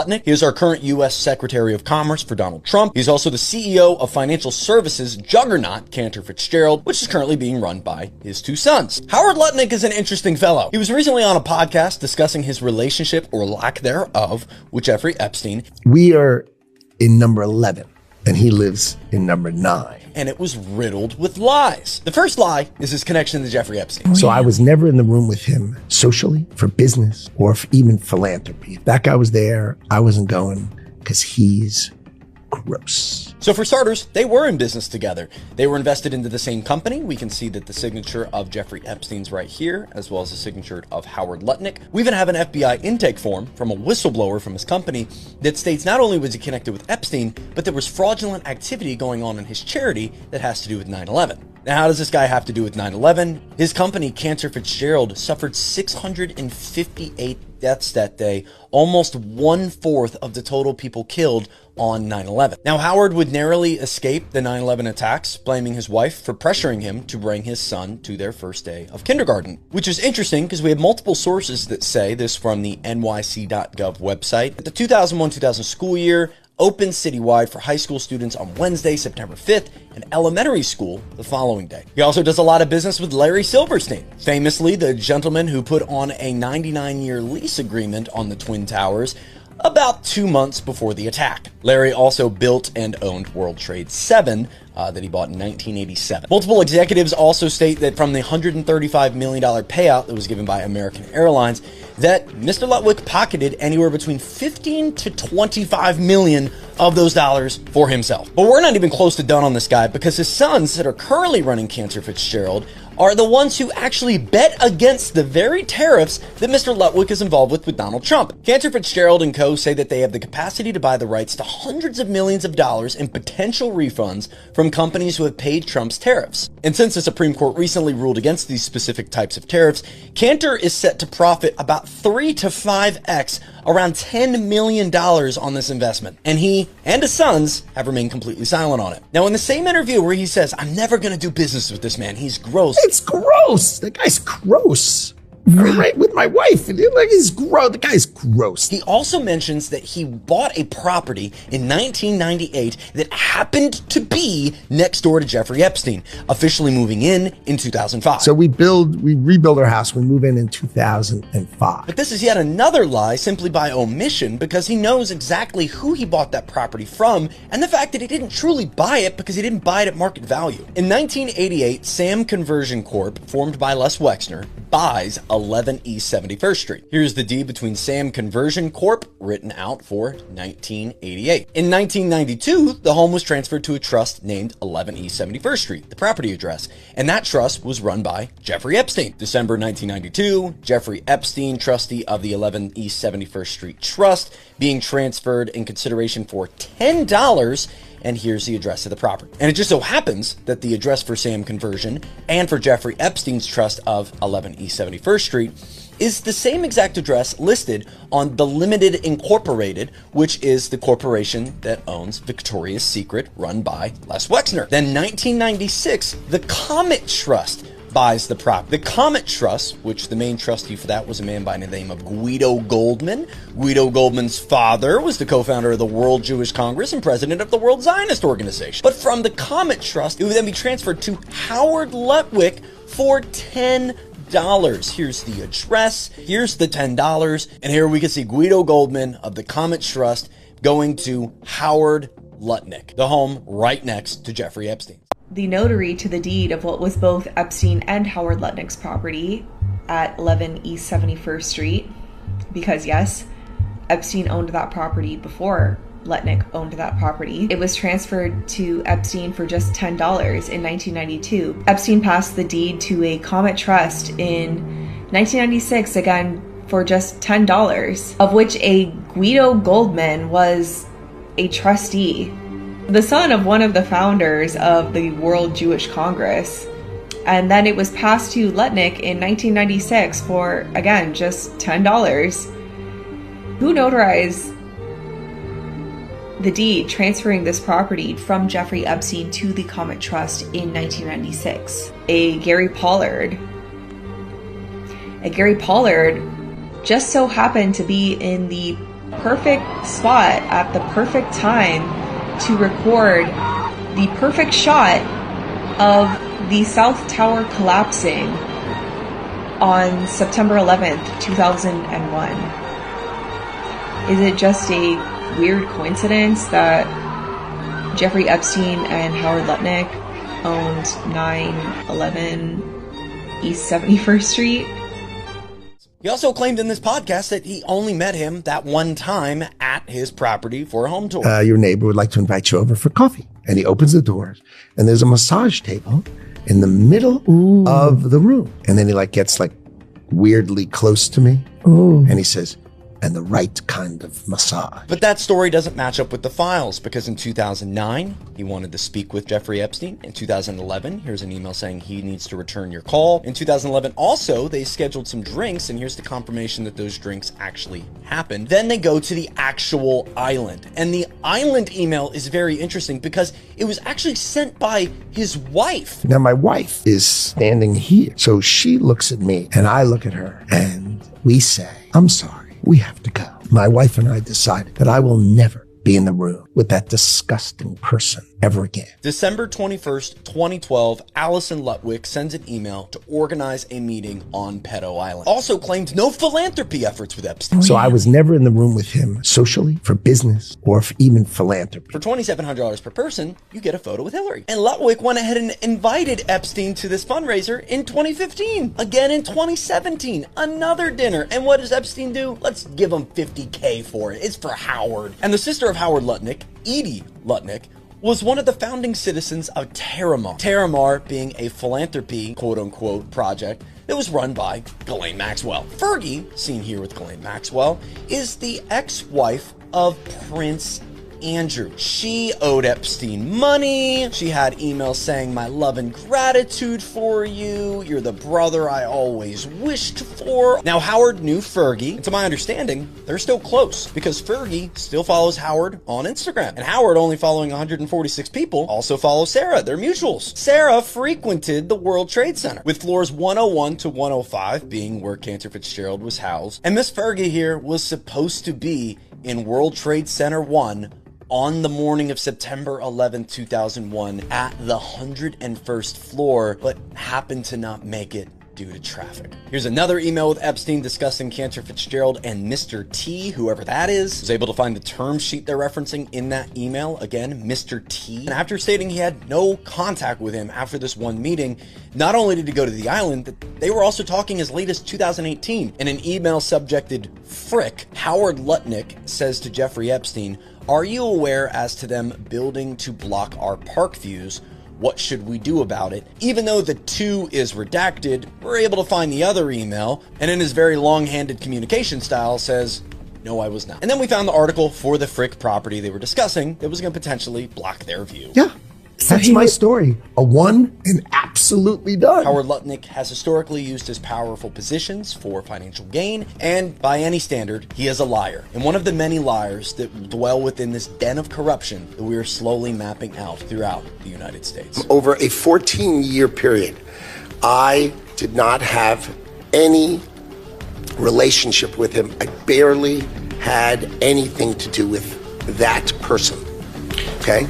Lutnick. He is our current U.S. Secretary of Commerce for Donald Trump. He's also the CEO of financial services juggernaut Cantor Fitzgerald, which is currently being run by his two sons. Howard Lutnick is an interesting fellow. He was recently on a podcast discussing his relationship, or lack thereof, with Jeffrey Epstein. We are in number 11, and he lives in number 9. And it was riddled with lies. The first lie is his connection to Jeffrey Epstein. So I was never in the room with him socially, for business, or for even philanthropy. If that guy was there, I wasn't going because he's gross. So for starters, they were in business together. They were invested into the same company. We can see that the signature of Jeffrey Epstein's right here, as well as the signature of Howard Lutnick. We even have an FBI intake form from a whistleblower from his company that states not only was he connected with Epstein, but there was fraudulent activity going on in his charity that has to do with 9/11. Now, how does this guy have to do with 9/11? His company, Cantor Fitzgerald, suffered 658 deaths that day, almost 1/4 of the total people killed on 9/11. Now, Howard would narrowly escape the 9/11 attacks, blaming his wife for pressuring him to bring his son to their first day of kindergarten, which is interesting because we have multiple sources that say this from the nyc.gov website. The 2001-2000 school year opened citywide for high school students on Wednesday, September 5th, and elementary school the following day. He also does a lot of business with Larry Silverstein, famously the gentleman who put on a 99-year lease agreement on the Twin Towers about 2 months before the attack. Larry also built and owned World Trade 7 that he bought in 1987. Multiple executives also state that from the $135 million payout that was given by American Airlines, that Mr. Lutnick pocketed anywhere between 15 to 25 million of those dollars for himself. But we're not even close to done on this guy, because his sons that are currently running Cantor Fitzgerald are the ones who actually bet against the very tariffs that Mr. Lutnick is involved with Donald Trump. Cantor Fitzgerald and co. say that they have the capacity to buy the rights to hundreds of millions of dollars in potential refunds from companies who have paid Trump's tariffs. And since the Supreme Court recently ruled against these specific types of tariffs, Cantor is set to profit about 3 to 5x, around $10 million on this investment. And he and his sons have remained completely silent on it. Now, in the same interview where he says, "I'm never going to do business with this man, he's gross." It's gross. That guy's gross. Right with my wife. Like, he's gross. The guy's gross. He also mentions that he bought a property in 1998 that happened to be next door to Jeffrey Epstein, officially moving in 2005. So we rebuild our house. We move in 2005. But this is yet another lie simply by omission, because he knows exactly who he bought that property from, and the fact that he didn't truly buy it because he didn't buy it at market value. In 1988, Sam Conversion Corp., formed by Les Wexner, buys 11 East 71st Street. Here's the deed between Sam Conversion Corp., written out for 1988. In 1992, the home was transferred to a trust named 11 East 71st Street, the property address, and that trust was run by Jeffrey Epstein. December 1992, Jeffrey Epstein, trustee of the 11 East 71st Street Trust, being transferred in consideration for $10, and here's the address of the property. And it just so happens that the address for Sam Conversion and for Jeffrey Epstein's trust of 11 East 71st Street is the same exact address listed on the Limited Incorporated, which is the corporation that owns Victoria's Secret, run by Les Wexner. Then 1996, the Comet Trust buys the property. The Comet Trust, which the main trustee for that was a man by the name of Guido Goldman. Guido Goldman's father was the co-founder of the World Jewish Congress and president of the World Zionist Organization. But from the Comet Trust, it would then be transferred to Howard Lutnick for $10. Here's the address, here's the $10, and here we can see Guido Goldman of the Comet Trust going to Howard Lutnick, the home right next to Jeffrey Epstein. The notary to the deed of what was both Epstein and Howard Lutnick's property at 11 East 71st Street, because yes, Epstein owned that property before Lutnick owned that property. It was transferred to Epstein for just $10 in 1992. Epstein passed the deed to a Comet Trust in 1996, again for just $10, of which a Guido Goldman was a trustee, the son of one of the founders of the World Jewish Congress. And then it was passed to Lutnick in 1996 for, again, just $10. Who notarized the deed transferring this property from Jeffrey Epstein to the Comet Trust in 1996? A Gary Pollard. A Gary Pollard just so happened to be in the perfect spot at the perfect time to record the perfect shot of the South Tower collapsing on September 11th, 2001. Is it just a weird coincidence that Jeffrey Epstein and Howard Lutnick owned 911 East 71st Street? He also claimed in this podcast that he only met him that one time at his property for a home tour. Your neighbor would like to invite you over for coffee. And he opens the doors, and there's a massage table in the middle of the room. And then he gets weirdly close to me. And he says, and the right kind of massage. But that story doesn't match up with the files, because in 2009, he wanted to speak with Jeffrey Epstein. In 2011, here's an email saying he needs to return your call. In 2011, also, they scheduled some drinks, and here's the confirmation that those drinks actually happened. Then they go to the actual island. And the island email is very interesting because it was actually sent by his wife. Now, my wife is standing here. So she looks at me, and I look at her, and we say, I'm sorry. We have to go. My wife and I decided that I will never be in the room with that disgusting person ever again. December 21st, 2012, Allison Lutwick sends an email to organize a meeting on Pedo Island. Also claimed no philanthropy efforts with Epstein. So I was never in the room with him socially, for business, or for even philanthropy. For $2,700 per person, you get a photo with Hillary. And Lutwick went ahead and invited Epstein to this fundraiser in 2015. Again in 2017, another dinner. And what does Epstein do? Let's give him $50K for it. It's for Howard. And the sister of Howard Lutnick, Edie Lutnick, was one of the founding citizens of Terramar. Terramar being a philanthropy, quote-unquote, project that was run by Ghislaine Maxwell. Fergie, seen here with Ghislaine Maxwell, is the ex-wife of Prince Andrew. She owed Epstein money. She had emails saying, my love and gratitude for you. You're the brother I always wished for. Now, Howard knew Fergie. And to my understanding, they're still close because Fergie still follows Howard on Instagram. And Howard, only following 146 people, also follows Sarah. They're mutuals. Sarah frequented the World Trade Center, with floors 101 to 105 being where Cantor Fitzgerald was housed. And Miss Fergie here was supposed to be in World Trade Center 1 on the morning of September 11th, 2001 at the 101st floor, but happened to not make it due to traffic. Here's another email with Epstein discussing Cantor Fitzgerald and Mr. T, whoever that is. Was able to find the term sheet they're referencing in that email. Again, Mr. T. And after stating he had no contact with him after this one meeting, not only did he go to the island, they were also talking as late as 2018. In an email subjected Frick, Howard Lutnick says to Jeffrey Epstein, are you aware as to them building to block our park views? What should we do about it? Even though the two is redacted, we're able to find the other email, and in his very long-handed communication style says, no, I was not. And then we found the article for the Frick property they were discussing that was going to potentially block their view. Yeah. That's my story. A one and absolutely done. Howard Lutnick has historically used his powerful positions for financial gain, and by any standard, he is a liar. And one of the many liars that dwell within this den of corruption that we are slowly mapping out throughout the United States. Over a 14-year period, I did not have any relationship with him. I barely had anything to do with that person, okay?